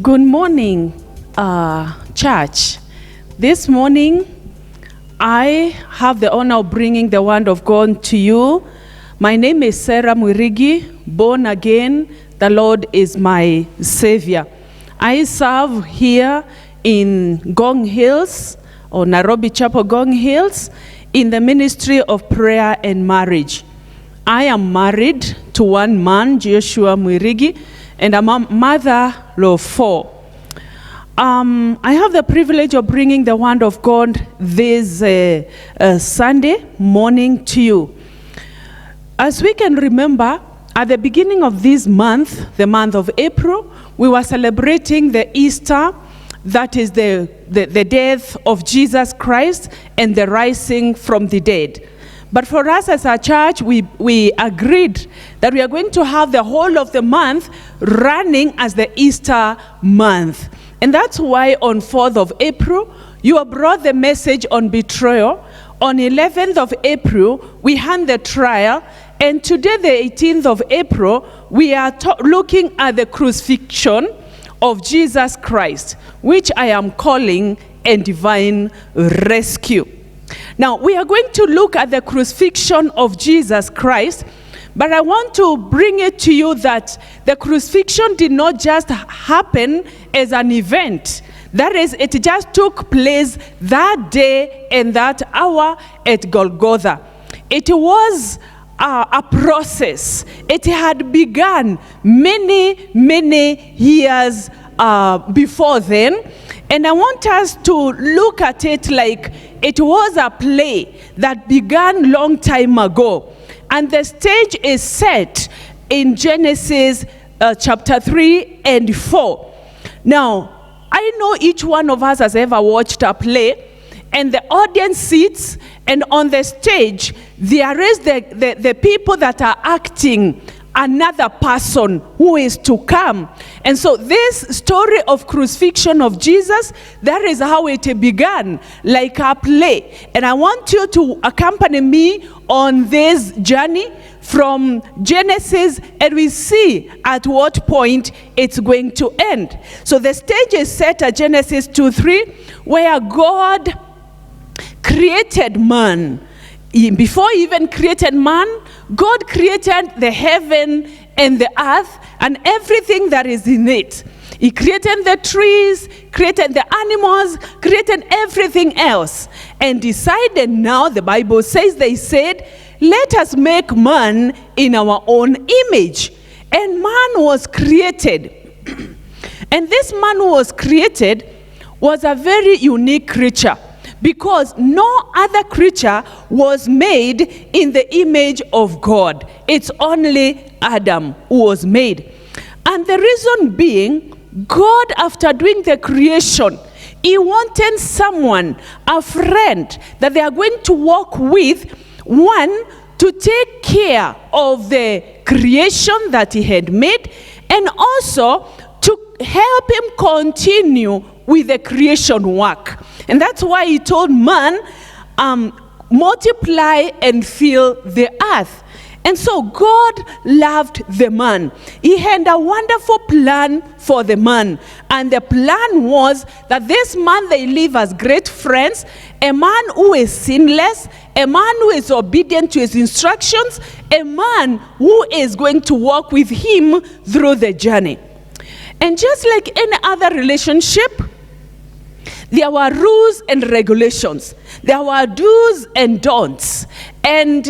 Good morning, church. This morning, I have the honor of bringing the word of God to you. My name is Sarah Mwirigi, born again. The Lord is my Savior. I serve here in Gong Hills, or Nairobi Chapel Gong Hills, in the ministry of prayer and marriage. I am married to one man, Joshua Mwirigi, and I'm a mother of 4. I have the privilege of bringing the word of God this Sunday morning to you. As we can remember, at the beginning of this month, the month of April, we were celebrating the Easter, that is the death of Jesus Christ and the rising from the dead. But for us as a church, we agreed that we are going to have the whole of the month running as the Easter month. And that's why on 4th of April, you brought the message on betrayal. On 11th of April, we had the trial. And today, the 18th of April, we are looking at the crucifixion of Jesus Christ, which I am calling a divine rescue. Now, we are going to look at the crucifixion of Jesus Christ, but I want to bring it to you that the crucifixion did not just happen as an event. That is, it just took place that day and that hour at Golgotha. It was a process. It had begun many years before then. And I want us to look at it like it was a play that began long time ago. And the stage is set in Genesis chapter 3 and 4. Now, I know each one of us has ever watched a play, and the audience sits, and on the stage, there is the people that are acting another person who is to come. And so this story of crucifixion of Jesus, that is how it began, like a play. And I want you to accompany me on this journey from Genesis, and we see at what point it's going to end. So the stage is set at Genesis 2:3, where God created man. Before he even created man, God created the heaven and the earth and everything that is in it. He created the trees, created the animals, created everything else, and decided now, the Bible says, they said, let us make man in our own image. And man was created. And this man who was created was a very unique creature, because no other creature was made in the image of God. It's only Adam who was made. And the reason being, God, after doing the creation, he wanted someone, a friend, that they are going to walk with, one, to take care of the creation that he had made, and also to help him continue with the creation work. And that's why he told man, multiply and fill the earth. And so God loved the man. He had a wonderful plan for the man. And the plan was that this man, they live as great friends, a man who is sinless, a man who is obedient to his instructions, a man who is going to walk with him through the journey. And just like any other relationship, there were rules and regulations. There were do's and don'ts. And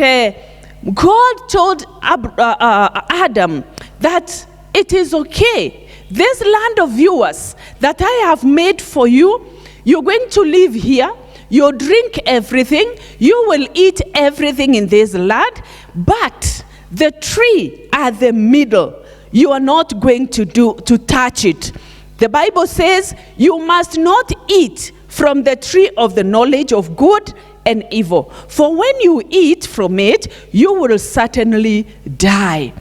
God told Adam that it is okay. This land of yours that I have made for you, you're going to live here. You'll drink everything. You will eat everything in this land. But the tree at the middle, you are not going to touch it. The Bible says you must not eat from the tree of the knowledge of good and evil. For when you eat from it, you will certainly die.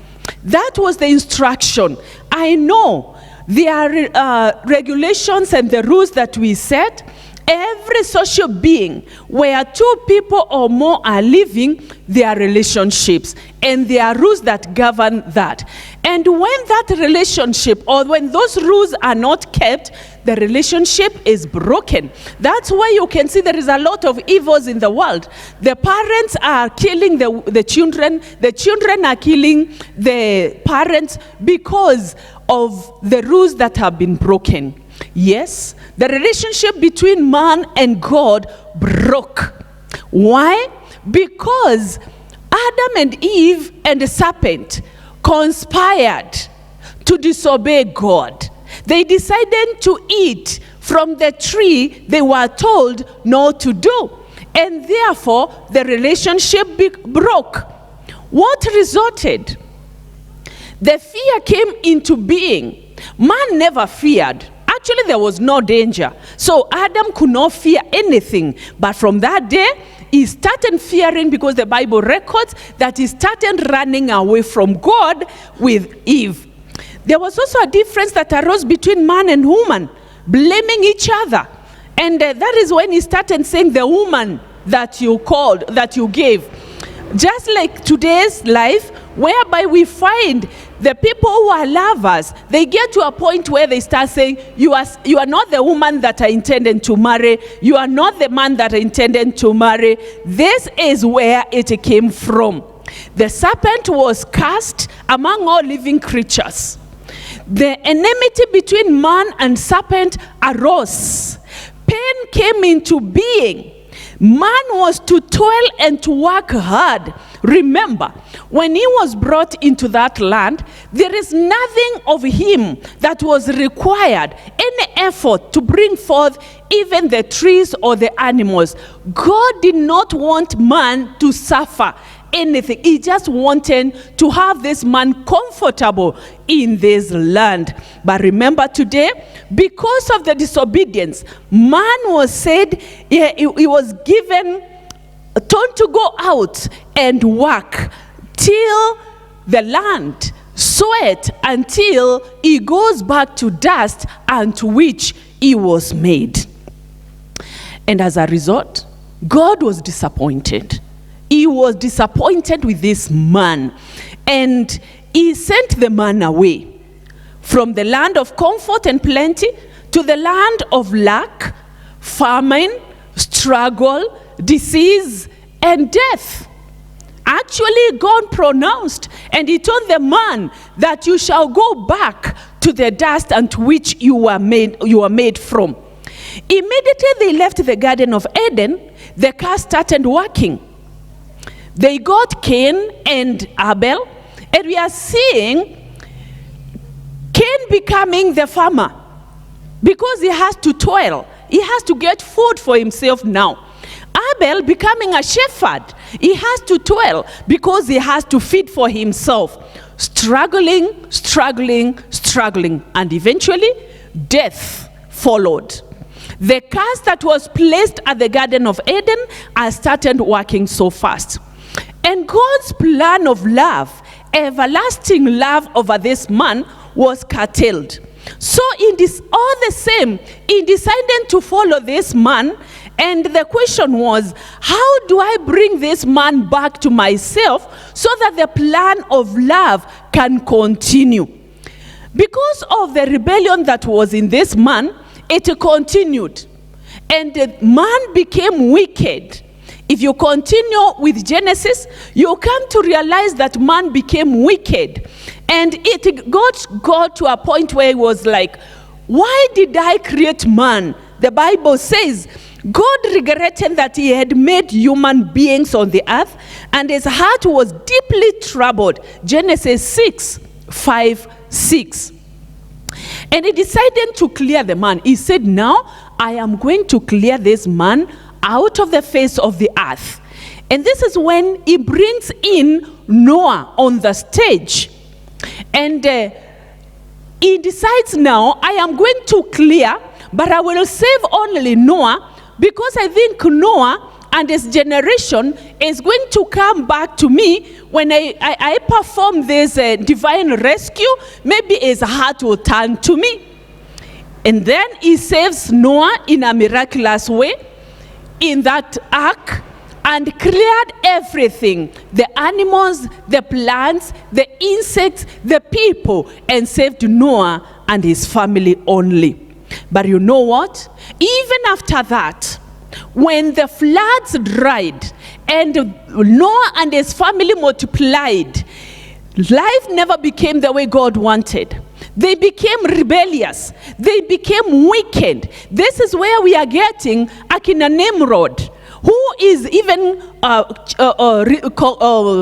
That was the instruction. I know there are regulations and the rules that we set. Every social being where two people or more are living, there are relationships. and there are rules that govern that. And when that relationship, or when those rules are not kept, the relationship is broken. That's why you can see there is a lot of evils in the world. The parents are killing the children are killing the parents because of the rules that have been broken. Yes, the relationship between man and God broke. Why? Because Adam and Eve and the serpent conspired to disobey God. They decided to eat from the tree they were told not to do. And therefore, the relationship broke. What resulted? The fear came into being. Man never feared. Actually, there was no danger. So Adam could not fear anything. But from that day, he started fearing, because the Bible records that he started running away from God with Eve. There was also a difference that arose between man and woman, blaming each other. And that is when he started saying, the woman that you called, that you gave. Just like today's life, whereby we find the people who are lovers, they get to a point where they start saying, you are not the woman that I intended to marry. You are not the man that I intended to marry. This is where it came from. The serpent was cast among all living creatures. The enmity between man and serpent arose. Pain came into being. Man was to toil and to work hard. Remember, when he was brought into that land, there is nothing of him that was required, any effort to bring forth even the trees or the animals. God did not want man to suffer anything. He just wanted to have this man comfortable in this land. But remember today, because of the disobedience, man was said, he was given told to go out and work till the land sweat until he goes back to dust unto which he was made. And as a result, God was disappointed. He was disappointed with this man, and he sent the man away from the land of comfort and plenty to the land of lack, famine, struggle, disease, and death. Actually, God pronounced, and he told the man that you shall go back to the dust unto which you were made from. Immediately they left the Garden of Eden, the curse started working. They got Cain and Abel, and we are seeing Cain becoming the farmer because he has to toil. He has to get food for himself now. Abel becoming a shepherd. He has to toil because he has to feed for himself. Struggling, and eventually death followed. The curse that was placed at the Garden of Eden has started working so fast. And God's plan of love, everlasting love over this man, was curtailed. So in this, all the same, he decided to follow this man. And the question was, how do I bring this man back to myself so that the plan of love can continue? Because of the rebellion that was in this man, it continued. And the man became wicked. If you continue with Genesis, you come to realize that man became wicked. And it got to a point where he was like, why did I create man? The Bible says, God regretted that he had made human beings on the earth, and his heart was deeply troubled. Genesis 6:5-6. And he decided to clear the man. He said, now I am going to clear this man out of the face of the earth. And this is when he brings in Noah on the stage. And he decides, now I am going to clear, but I will save only Noah, because I think Noah and his generation is going to come back to me when I perform this divine rescue. Maybe his heart will turn to me. And then he saves Noah in a miraculous way in that ark. and cleared everything, the animals, the plants, the insects, the people, and saved Noah and his family only. But you know what? Even after that, when the floods dried and Noah and his family multiplied, life never became the way God wanted. They became rebellious. They became wicked. This is where we are getting Akina Nimrod, who is even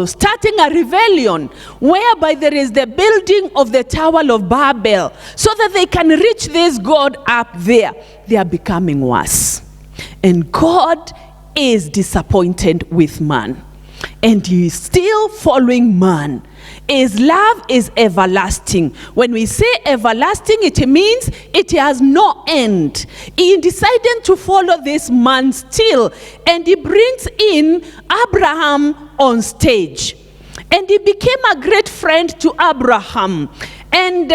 starting a rebellion, whereby there is the building of the Tower of Babel, so that they can reach this God up there. They are becoming worse. And God is disappointed with man. And he is still following man. His love is everlasting. When we say everlasting, it means it has no end. He decided to follow this man still. And he brings in Abraham on stage. And he became a great friend to Abraham. And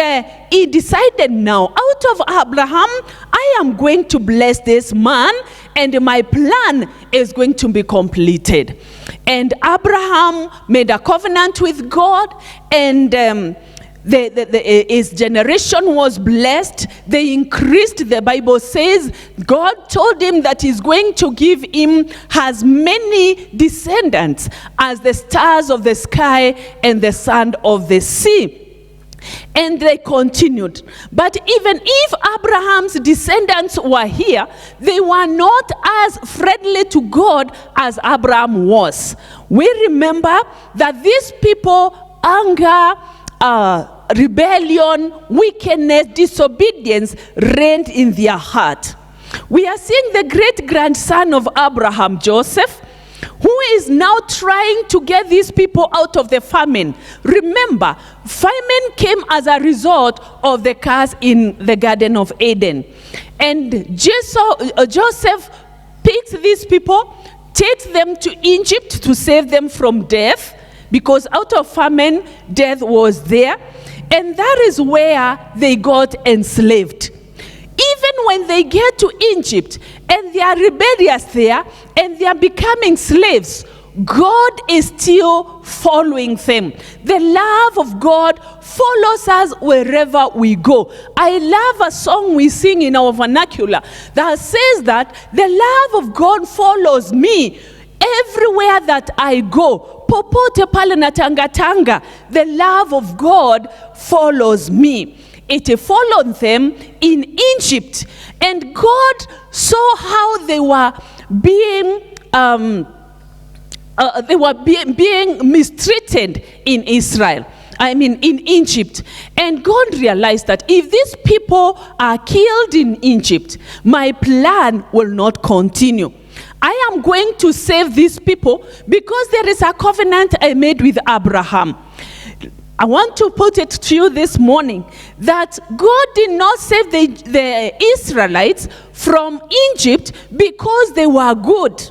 he decided now, out of Abraham, I am going to bless this man, and my plan is going to be completed. And Abraham made a covenant with God, and his generation was blessed. They increased. The Bible says God told him that he's going to give him as many descendants as the stars of the sky and the sand of the sea. And they continued. But even if Abraham's descendants were here, they were not as friendly to God as Abraham was. We remember that these people, anger, rebellion, wickedness, disobedience reigned in their heart. We are seeing the great grandson of Abraham, Joseph, who is now trying to get these people out of the famine. Remember, famine came as a result of the curse in the Garden of Eden. And Joseph picks these people, takes them to Egypt to save them from death, because out of famine, death was there. And that is where they got enslaved. Even when they get to Egypt and they are rebellious there and they are becoming slaves, God is still following them. The love of God follows us wherever we go. I love a song we sing in our vernacular that says that the love of God follows me everywhere that I go. Popote pale na tanga, the love of God follows me. It followed them in Egypt, and God saw how they were being mistreated in Egypt. And God realized that if these people are killed in Egypt, my plan will not continue. I am going to save these people because there is a covenant I made with Abraham. I want to put it to you this morning that God did not save the Israelites from Egypt because they were good.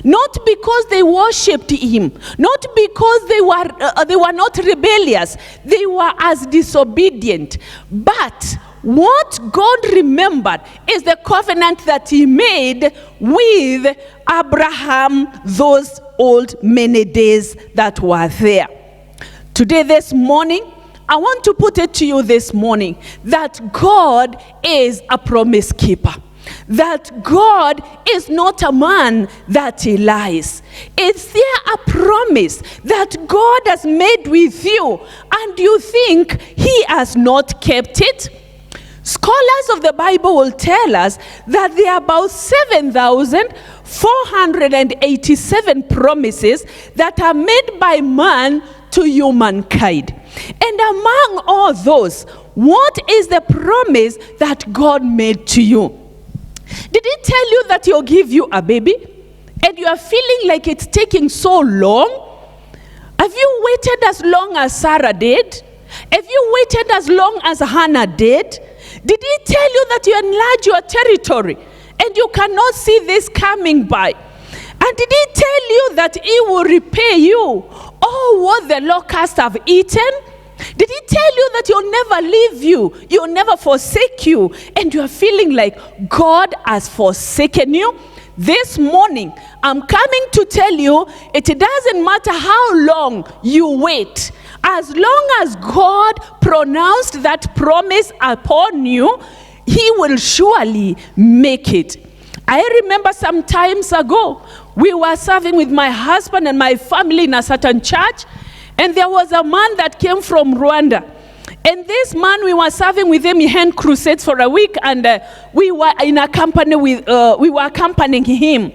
Not because they worshipped him. Not because they were not rebellious. They were as disobedient. But what God remembered is the covenant that he made with Abraham those old many days that were there. Today, this morning, I want to put it to you this morning that God is a promise keeper. That God is not a man that he lies. Is there a promise that God has made with you and you think he has not kept it? Scholars of the Bible will tell us that there are about 7,487 promises that are made by man to humankind. And among all those, what is the promise that God made to you? Did he tell you that he'll give you a baby? And you are feeling like it's taking so long? Have you waited as long as Sarah did? Have you waited as long as Hannah did? Did he tell you that you enlarge your territory and you cannot see this coming by? And did he tell you that he will repay you all what the locusts have eaten? Did he tell you that he'll never leave you, he'll never forsake you, and you are feeling like God has forsaken you? This morning, I'm coming to tell you, it doesn't matter how long you wait. As long as God pronounced that promise upon you, He will surely make it. I remember some times ago, we were serving with my husband and my family in a certain church, and there was a man that came from Rwanda. And this man, we were serving with him in hand crusades for a week, and we were in a company we were accompanying him.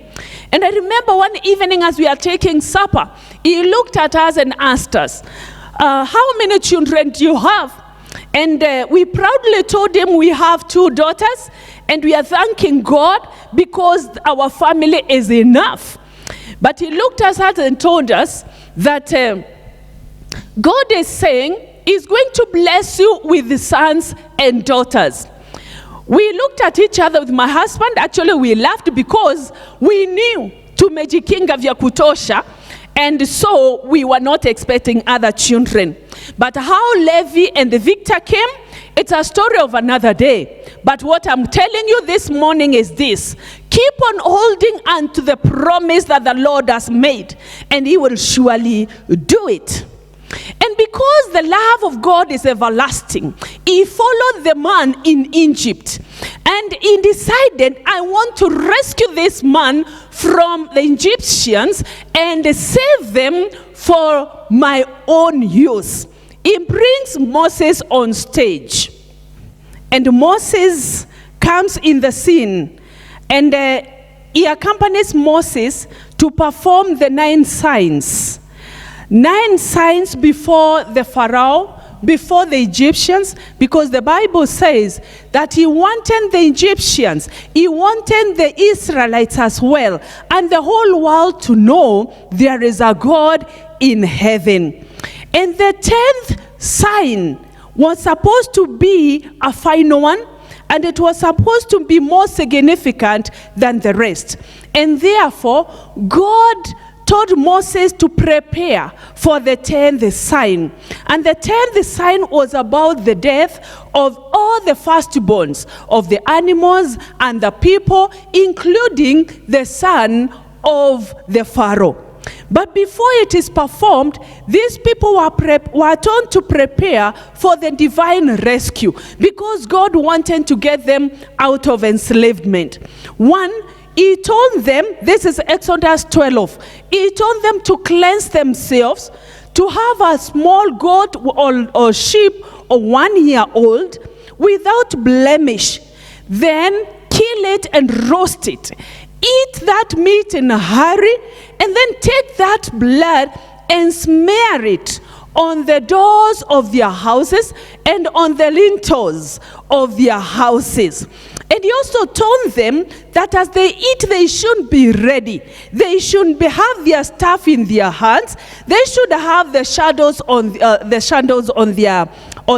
And I remember one evening as we are taking supper, he looked at us and asked us, how many children do you have? And we proudly told him we have 2 daughters, and we are thanking God because our family is enough. But he looked at us and told us that God is saying He's going to bless you with sons and daughters. We looked at each other with my husband. Actually, we laughed because we knew tumejikinga vya kutosha, and so we were not expecting other children. But how Levi and Victor came, it's a story of another day. But what I'm telling you this morning is this: keep on holding on to the promise that the Lord has made, and He will surely do it. And because the love of God is everlasting, He followed the man in Egypt. And He decided, I want to rescue this man from the Egyptians and save them for my own use. He brings Moses on stage. And Moses comes in the scene. And he accompanies Moses to perform the 9 signs. 9 signs before the Pharaoh, before the Egyptians, because the Bible says that he wanted the Egyptians, he wanted the Israelites as well, and the whole world to know there is a God in heaven. And the 10th sign was supposed to be a final one, and it was supposed to be more significant than the rest. And therefore, God told Moses to prepare for the 10th sign. And the 10th sign was about the death of all the firstborns of the animals and the people, including the son of the Pharaoh. But before it is performed, these people were told to prepare for the divine rescue, because God wanted to get them out of enslavement. One, He told them, this is Exodus 12, He told them to cleanse themselves, to have a small goat or sheep or 1 year old without blemish. Then kill it and roast it. Eat that meat in a hurry, and then take that blood and smear it on the doors of their houses and on the lintels of their houses. And He also told them that as they eat, they should be ready. They should have their staff in their hands. They should have the shadows on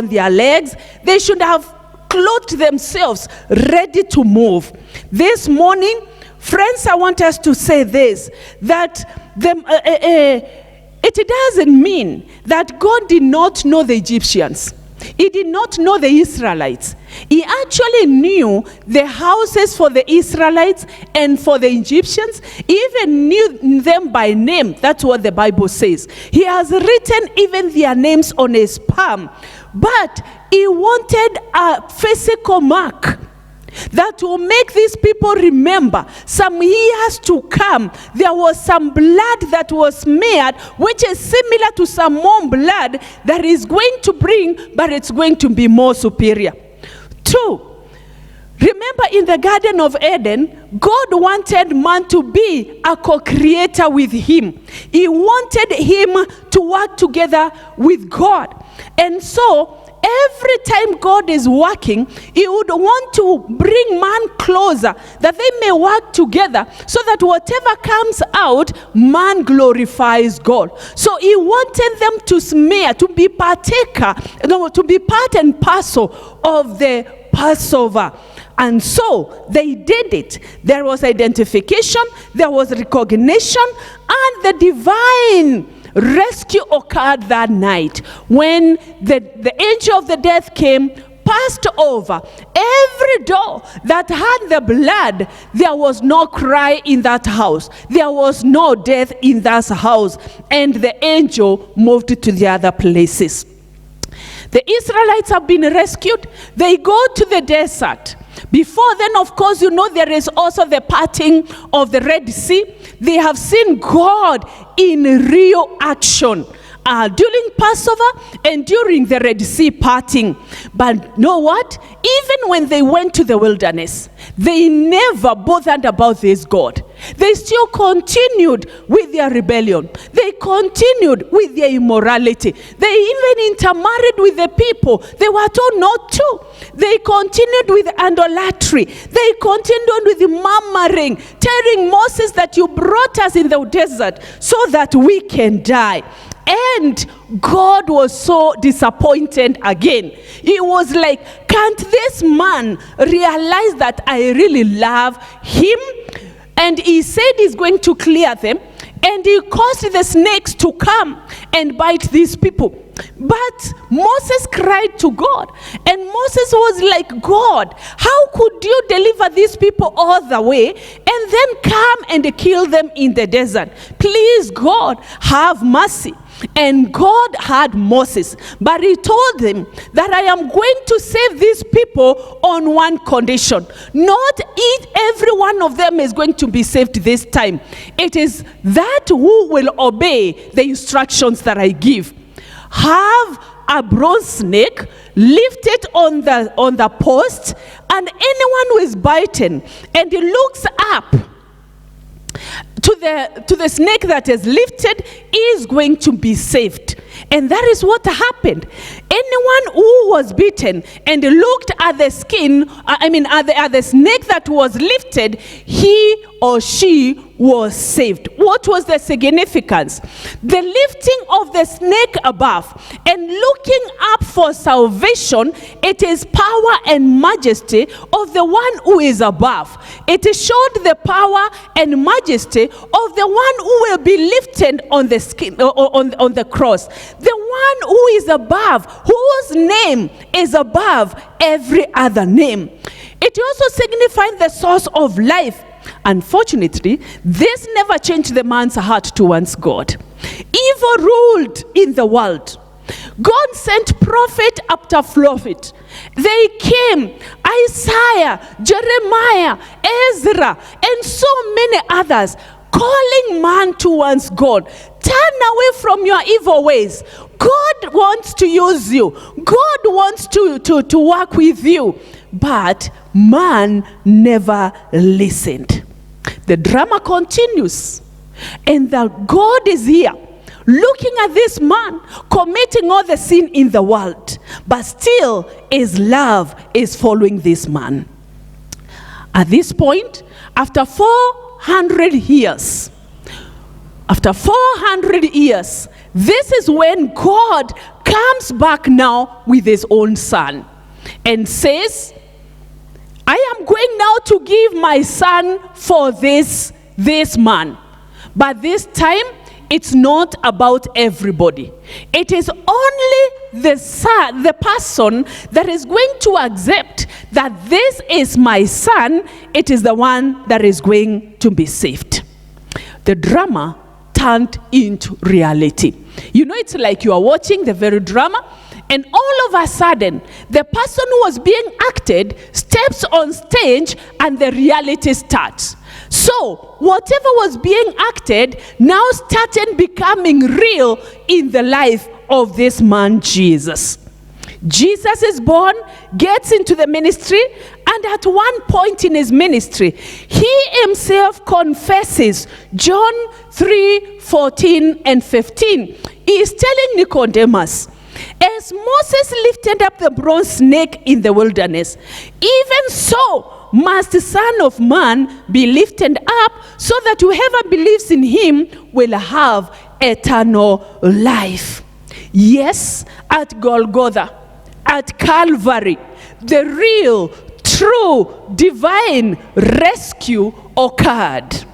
their legs. They should have clothed themselves, ready to move. This morning, friends, I want us to say this: that it doesn't mean that God did not know the Egyptians. He did not know the Israelites. He actually knew the houses for the Israelites and for the Egyptians. He even knew them by name. That's what the Bible says. He has written even their names on his palm. But He wanted a physical mark that will make these people remember some years to come. There was some blood that was smeared, which is similar to some more blood that is going to bring, but it's going to be more superior. 2, remember in the Garden of Eden, God wanted man to be a co-creator with Him. He wanted him to work together with God. And so, every time God is working, He would want to bring man closer, that they may work together, so that whatever comes out, man glorifies God. So He wanted them to smear, to be partaker, to be part and parcel of the Passover. And so they did it. There was identification, there was recognition, and the divine rescue occurred that night when the angel of the death came, passed over every door that had the blood. There was no cry in that house. There was no death in that house. And the angel moved to the other places. The Israelites have been rescued. They go to the desert. Before then, of course, you know, there is also the parting of the Red Sea. They have seen God in real action during Passover and during the Red Sea parting. But know what? Even when they went to the wilderness, they never bothered about this God. They still continued with their rebellion. They continued with their immorality. They even intermarried with the people they were told not to. They continued with idolatry. They continued with murmuring, telling Moses that you brought us in the desert so that we can die. And God was so disappointed again. He was like, can't this man realize that I really love him? And he said he's going to clear them. And he caused the snakes to come and bite these people. But Moses cried to God. And Moses was like, God, how could you deliver these people all the way and then come and kill them in the desert? Please, God, have mercy. And God had Moses, but he told him that I am going to save these people on one condition. Not every one of them is going to be saved this time. It is that who will obey the instructions that I give. Have a bronze snake, lift it on the post, and anyone who is bitten and he looks up to the snake that is lifted is going to be saved. And that is what happened. Anyone who was bitten and looked at the skin, at the snake that was lifted, he or she was saved. What was the significance? The lifting of the snake above and looking up for salvation, it is power and majesty of the one who is above. It showed the power and majesty of the one who will be lifted on the skin, on the cross. The one who is above, whose name is above every other name. It also signified the source of life. Unfortunately, this never changed the man's heart towards God. Evil ruled in the world. God sent prophet after prophet. They came, Isaiah, Jeremiah, Ezra, and so many others, calling man towards God. Turn away from your evil ways. God wants to use you. God wants to work with you. But man never listened. The drama continues. And that God is here, looking at this man, committing all the sin in the world. But still, his love is following this man. At this point, after 400 years, this is when God comes back now with his own son and says, I am going now to give my son for this man. But this time, it's not about everybody. It is only the son, the person that is going to accept that this is my son. It is the one that is going to be saved. The drama turned into reality. You know, it's like you are watching the very drama, and all of a sudden, the person who was being acted steps on stage and the reality starts. So, whatever was being acted now started becoming real in the life of this man, Jesus. Jesus is born, gets into the ministry, and at one point in his ministry, he himself confesses, John 3:14 and 15. He is telling Nicodemus, as Moses lifted up the bronze snake in the wilderness, even so must the Son of Man be lifted up, so that whoever believes in him will have eternal life. Yes, at Golgotha, at Calvary, the real, true, divine rescue occurred.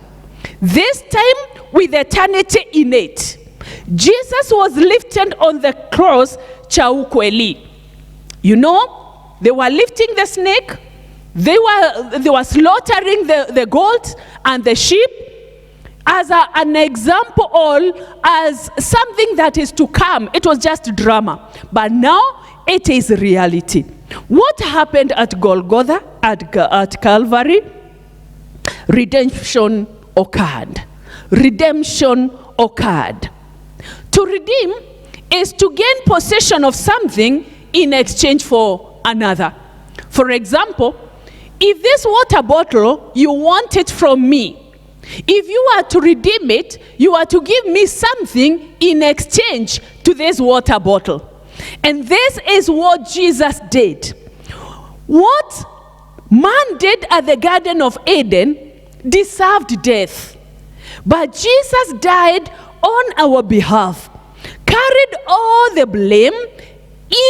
This time with eternity in it. Jesus was lifted on the cross, chaukweli. You know, they were lifting the snake, they were slaughtering the goat and the sheep as an example, or as something that is to come. It was just drama. But now it is reality. What happened at Golgotha, at Calvary? Redemption occurred. Redemption occurred. To redeem is to gain possession of something in exchange for another. For example, if this water bottle, you want it from me, if you are to redeem it, you are to give me something in exchange to this water bottle. And this is what Jesus did. What man did at the Garden of Eden deserved death. But Jesus died on our behalf, carried all the blame,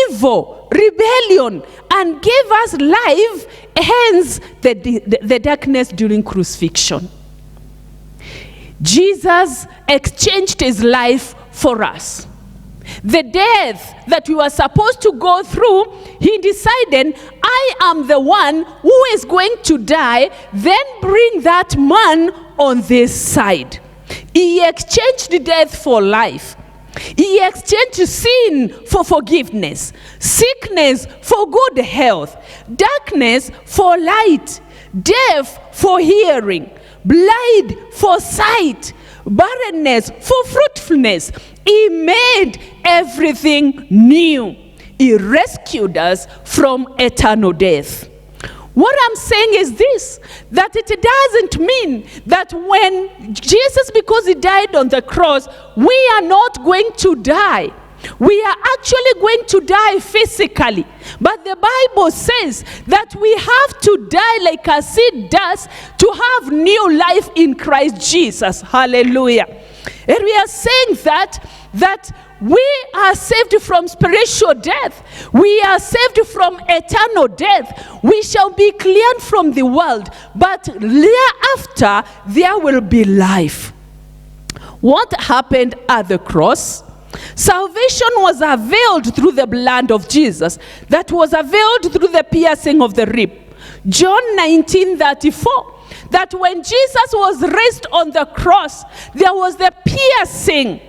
evil, rebellion, and gave us life, hence the darkness during crucifixion. Jesus exchanged his life for us. The death that we were supposed to go through, he decided, I am the one who is going to die, then bring that man on this side. He exchanged death for life. He exchanged sin for forgiveness, sickness for good health, darkness for light, deaf for hearing, blind for sight, barrenness for fruitfulness. He made everything new. He rescued us from eternal death. What I'm saying is this, that it doesn't mean that when Jesus, because he died on the cross, we are not going to die. We are actually going to die physically. But the Bible says that we have to die like a seed does to have new life in Christ Jesus. Hallelujah. And we are saying that we are saved from spiritual death. We are saved from eternal death. We shall be cleared from the world, but thereafter there will be life. What happened at the cross? Salvation was availed through the blood of Jesus, that was availed through the piercing of the rib. John 19:34. That when Jesus was raised on the cross, there was the piercing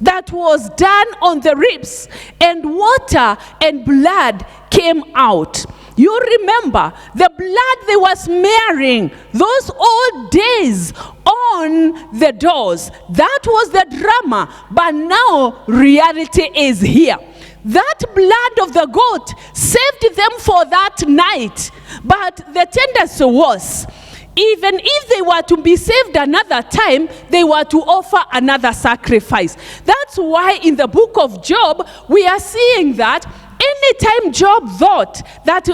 that was done on the ribs, and water and blood came out. You remember the blood they were smearing those old days on the doors. That was the drama, but now reality is here. That blood of the goat saved them for that night, but the tendency was, even if they were to be saved another time, they were to offer another sacrifice. That's why in the book of Job, we are seeing that anytime Job thought that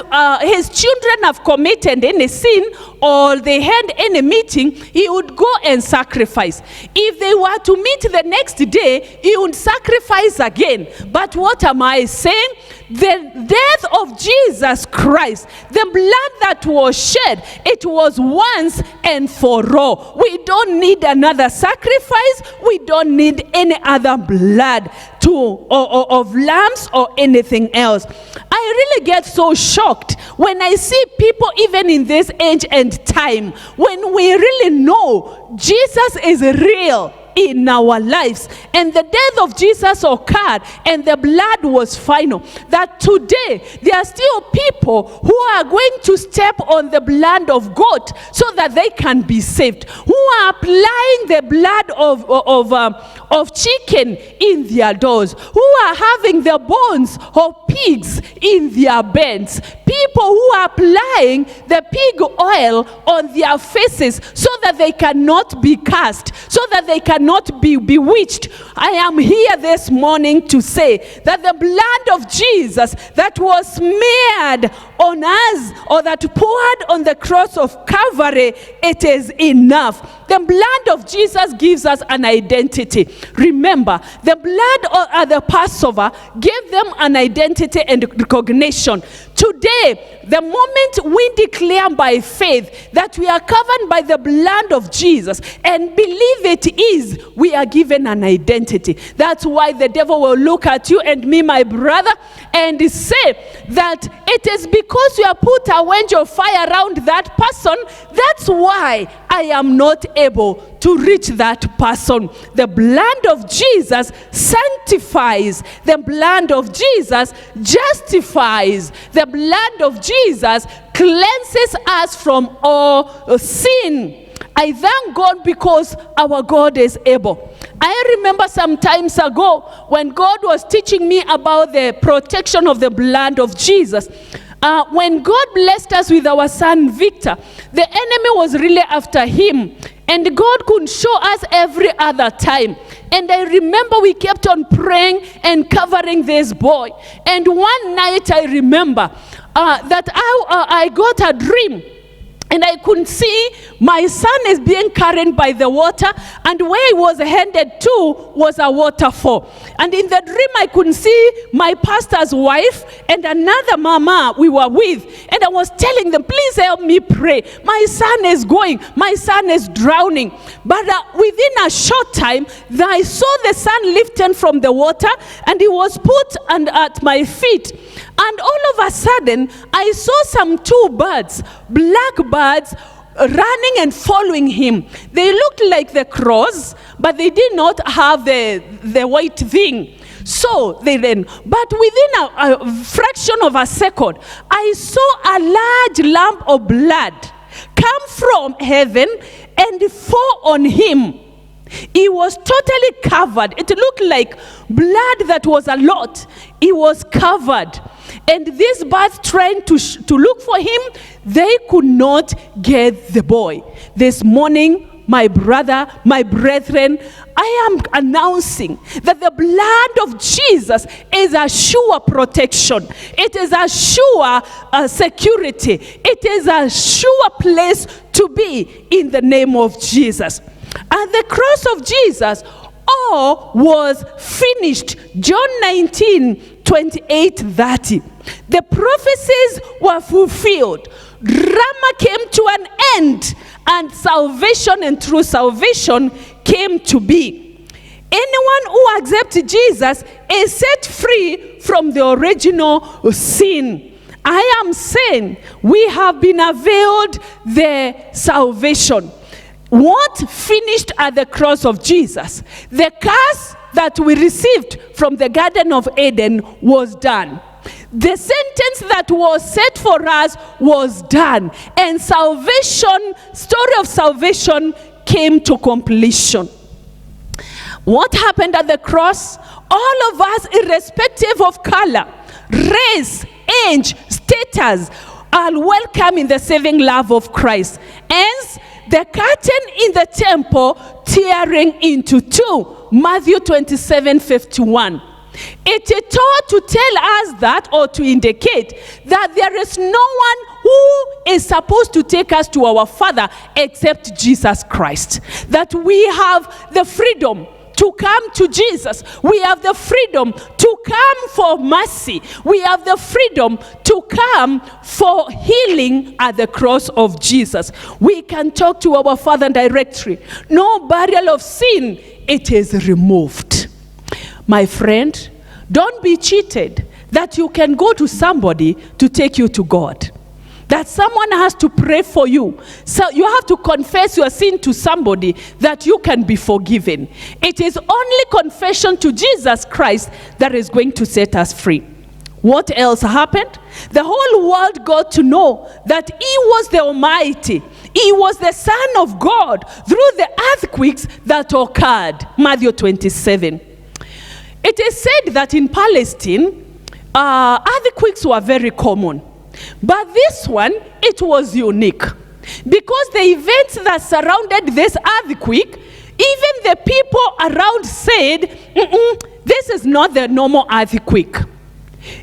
his children have committed any sin or they had any meeting, he would go and sacrifice. If they were to meet the next day, he would sacrifice again. But what am I saying? The death of Jesus Christ, the blood that was shed, it was once and for all. We don't need another sacrifice. We don't need any other blood of lambs or anything else. I really get so shocked when I see people even in this age and time, when we really know Jesus is real in our lives, and the death of Jesus occurred and the blood was final, that today there are still people who are going to step on the blood of goat so that they can be saved, who are applying the blood of chicken in their doors, who are having the bones of pigs in their beds, people who are applying the pig oil on their faces so that they cannot be cursed, so that they cannot be bewitched. I am here this morning to say that the blood of Jesus that was smeared on us, or that poured on the cross of Calvary, it is enough. The blood of Jesus gives us an identity. Remember, the blood at the Passover gave them an identity and recognition. Today, the moment we declare by faith that we are covered by the blood of Jesus and believe it is, we are given an identity. That's why the devil will look at you and me, my brother, and say that it is because you have put a wedge of fire around that person, that's why I am not able to reach that person. The blood of Jesus sanctifies. The blood of Jesus justifies. The blood of Jesus cleanses us from all sin. I thank God because our God is able. I remember some times ago when God was teaching me about the protection of the blood of Jesus. When God blessed us with our son Victor, the enemy was really after him. And God could show us every other time. And I remember we kept on praying and covering this boy. And one night I remember that I got a dream. And I could see my son is being carried by the water, and where he was headed to was a waterfall. And in the dream I could see my pastor's wife and another mama we were with. And I was telling them, please help me pray. My son is going. My son is drowning. But within a short time, I saw the son lifted from the water, and he was put at my feet. And all of a sudden, I saw some two birds, black birds, running and following him. They looked like the crows, but they did not have the white thing. So they ran. But within a fraction of a second, I saw a large lump of blood come from heaven and fall on him. He was totally covered. It looked like blood that was a lot. He was covered. And these birds trying to look for him, they could not get the boy. This morning, my brother, my brethren, I am announcing that the blood of Jesus is a sure protection. It is a sure security. It is a sure place to be in the name of Jesus. At the cross of Jesus, all was finished. John 19:28-30. The prophecies were fulfilled. Drama came to an end, and salvation and true salvation came to be. Anyone who accepts Jesus is set free from the original sin. I am saying we have been availed the salvation. What finished at the cross of Jesus? The curse that we received from the Garden of Eden was done. The sentence that was set for us was done. And salvation, story of salvation came to completion. What happened at the cross? All of us, irrespective of color, race, age, status, are welcome in the saving love of Christ. Hence, the curtain in the temple tearing into two. Matthew 27:51. It is taught to tell us that, or to indicate that there is no one who is supposed to take us to our Father except Jesus Christ. That we have the freedom to come to Jesus. We have the freedom to come for mercy. We have the freedom to come for healing at the cross of Jesus. We can talk to our Father directly. No barrier of sin, it is removed. My friend, don't be cheated that you can go to somebody to take you to God. That someone has to pray for you. So you have to confess your sin to somebody that you can be forgiven. It is only confession to Jesus Christ that is going to set us free. What else happened? The whole world got to know that He was the Almighty. He was the Son of God through the earthquakes that occurred. Matthew 27. It is said that in Palestine, earthquakes were very common. But this one, it was unique. Because the events that surrounded this earthquake, even the people around said, this is not the normal earthquake.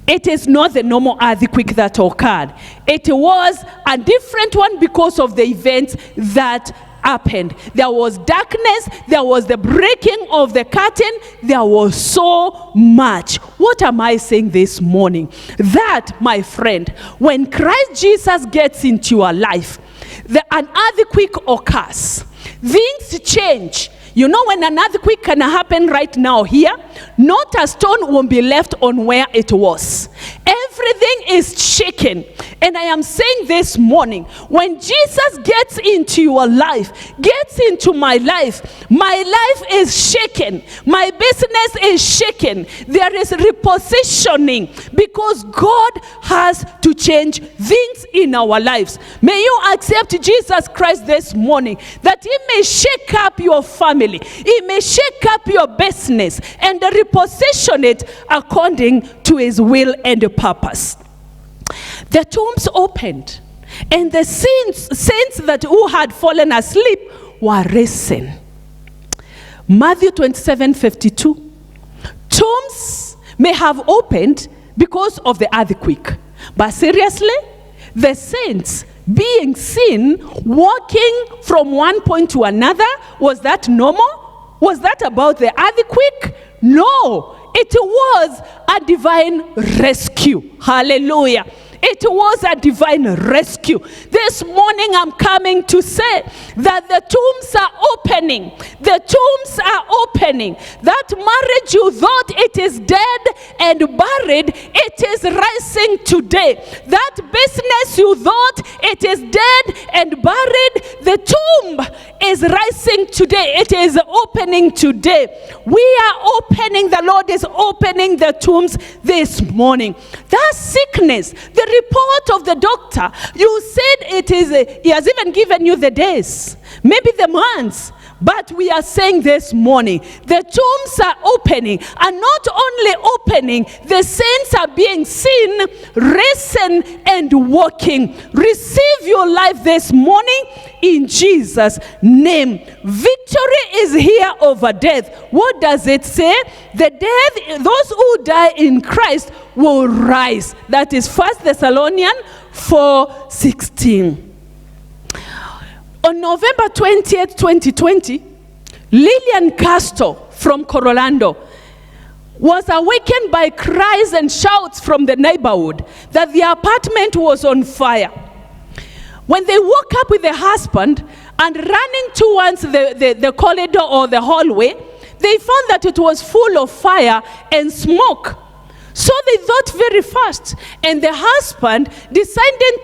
It is not the normal earthquake that occurred. It was a different one because of the events that happened. There was darkness, there was the breaking of the curtain, there was so much. What am I saying this morning? That, my friend, when Christ Jesus gets into your life, an earthquake occurs. Things change. You know, when an earthquake can happen right now here, not a stone will be left on where it was. Everything is shaken. And I am saying this morning, when Jesus gets into your life, gets into my life is shaken. My business is shaken. There is repositioning because God has to change things in our lives. May you accept Jesus Christ this morning, that He may shake up your family. He may shake up your business and reposition it according to His will and purpose. The tombs opened, and the saints that who had fallen asleep were risen. Matthew 27:52. Tombs may have opened because of the earthquake, but seriously, the saints being seen walking from one point to another, was that normal? Was that about the earthquake? No, it was a divine rescue. Hallelujah. It was a divine rescue. This morning I'm coming to say that the tombs are opening. The tombs are opening. That marriage you thought it is dead and buried, it is rising today. That business you thought it is dead and buried, the tomb is rising today. It is opening today. We are opening, the Lord is opening the tombs this morning. That sickness, the report of the doctor, you said he has even given you the days, maybe the months. But we are saying this morning, the tombs are opening, and not only opening, the saints are being seen, risen, and walking. Receive your life this morning in Jesus' name. Victory is here over death. What does it say? The death, those who die in Christ will rise. That is 1 Thessalonians 4:16. On November 20th, 2020, Lillian Castro from Corolando was awakened by cries and shouts from the neighborhood that the apartment was on fire. When they woke up with the husband and running towards the corridor or the hallway, they found that it was full of fire and smoke. So they thought very fast, and the husband decided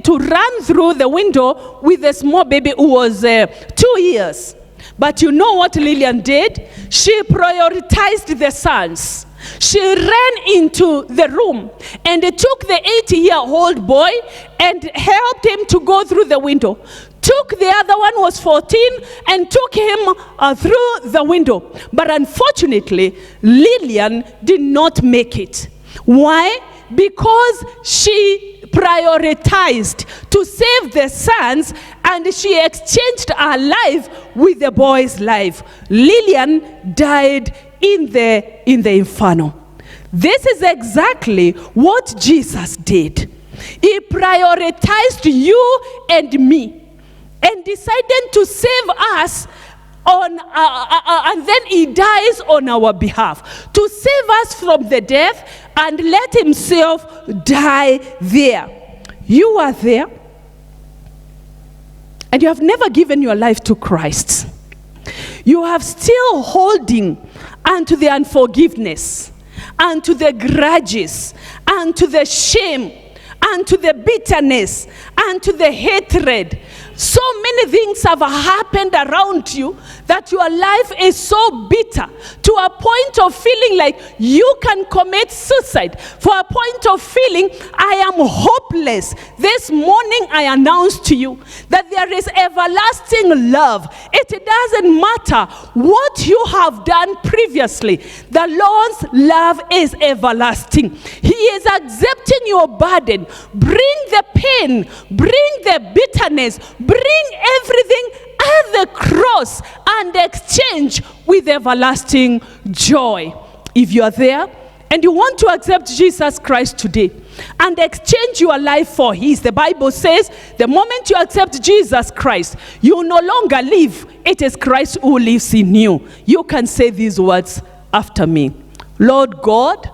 to run through the window with a small baby who was 2 years. But you know what Lillian did? She prioritized the sons. She ran into the room and took the 8-year-old boy and helped him to go through the window. Took the other one, was 14, and took him through the window. But unfortunately, Lillian did not make it. Why? Because she prioritized to save the sons, and she exchanged her life with the boy's life. Lillian died in the inferno. This is exactly what Jesus did. He prioritized you and me, and decided to save us and then He dies on our behalf to save us from the death and let Himself die there. You are there, and you have never given your life to Christ. You are still holding onto the unforgiveness, and to the grudges, and to the shame, and to the bitterness, and to the hatred. So many things have happened around you that your life is so bitter to a point of feeling like you can commit suicide, for a point of feeling I am hopeless. This morning I announce to you that there is everlasting love. It doesn't matter what you have done previously. The Lord's love is everlasting. He is accepting your burden. Bring the pain, bring the bitterness, bring everything at the cross and exchange with everlasting joy. If you are there and you want to accept Jesus Christ today and exchange your life for his, the Bible says the moment you accept Jesus Christ, you no longer live. It is Christ who lives in you. You can say these words after me. Lord God,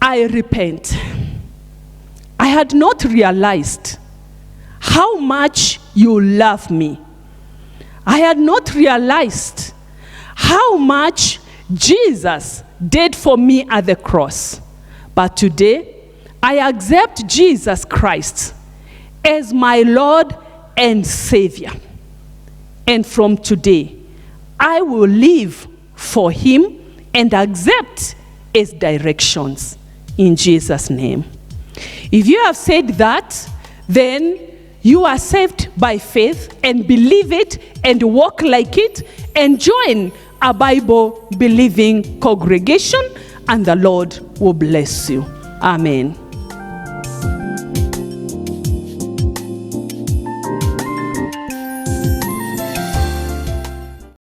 I repent. I had not realized how much you love me. I had not realized how much Jesus did for me at the cross. But today, I accept Jesus Christ as my Lord and Savior. And from today, I will live for him and accept his directions in Jesus' name. If you have said that, then you are saved by faith and believe it and walk like it and join a Bible-believing congregation, and the Lord will bless you. Amen.